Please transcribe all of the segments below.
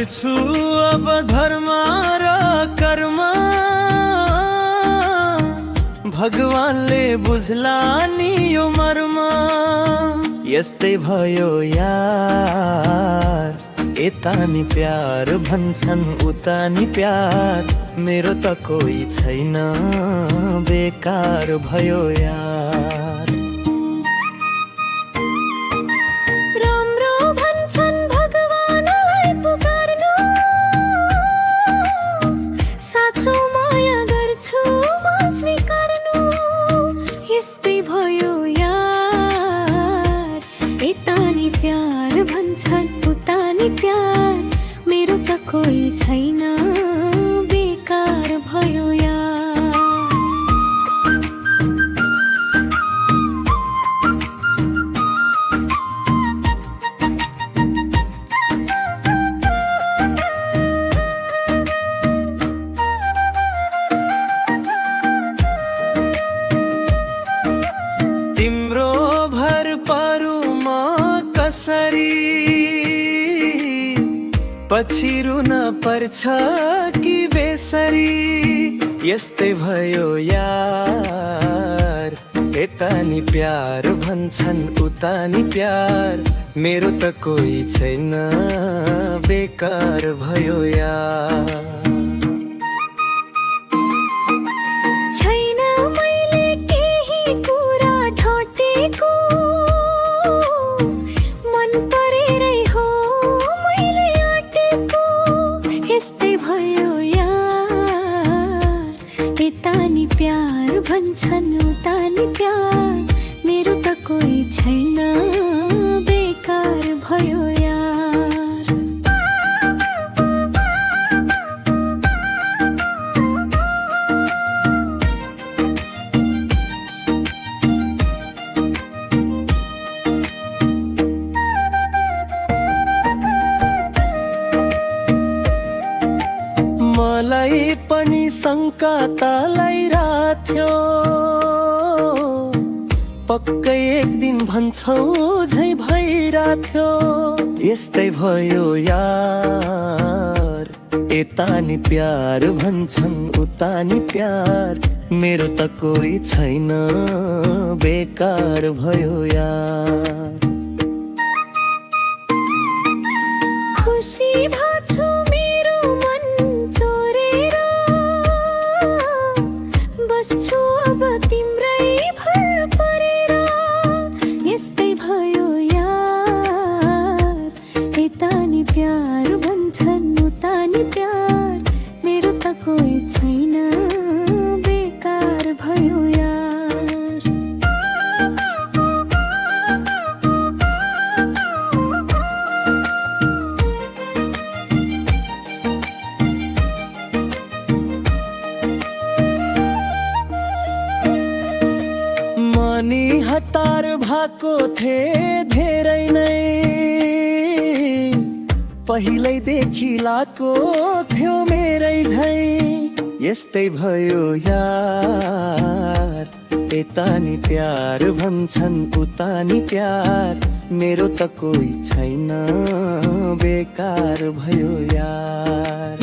गर्छु अब धर्म र कर्म, भगवानले बुझ्ला नि यो मर्म। यस्तै भयो यार, यता नि प्यार भन्छन् उता नि प्यार, मेरो त कोही छैन बेकार भयो यार। राम्रो भन्छन् भगवानलाई पुकार्नु, साँचो माया गर्छु म स्वीकार्नु। यस्तै भयो यार, यता नि प्यार भन्छन् उता नि प्यार, मेरो त कोही छैन बेकार भयो यार। तिम्रो भर परु म कसरी, पछि रुन पर्छ कि बेसरी। यस्तै भयो यार, यता नि प्यार भन्छन् उता नि प्यार, मेरो त कोही छैन बेकार भयो यार। छैन मैले केही कुरा ढटेको, मन परेरै हो मैले आँटेको। यस्तै भयो यार, यता नि प्यार भन्छन् उता नि प्यार, मेरो त कोही छैन बेकार भयो यार। मलाई पनि शङ्का त लागिराथ्यो, पक्कै एक दिन भन्छौ झै भइराथ्यो। यस्तै भयो यार, यता नि प्यार भन्छन् उता नि प्यार, मेरो त कोही छैन बेकार भयो यार। खुसी भएको मेरो मन चोरेर, बस्छु अब तिम्रै भर परेर। यस्तै भयो यार, यता नि प्यार भन्छन् उता नि प्यार, मेरो त कोही छैन बेकार भयो यार। मनी हतार भएको थे धेरै नै, पहिल्यैदेखि लाको थियो मेरै झै। यस्तै भयो यार, यता नि प्यार भन्छन् उता नि प्यार, मेरो त कोही छैन बेकार भयो यार।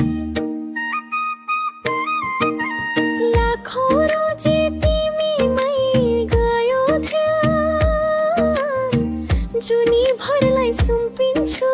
लाखौं रोजे तिमीमै गयो ध्यान, जुनी भरलाई सुम्पिन्छु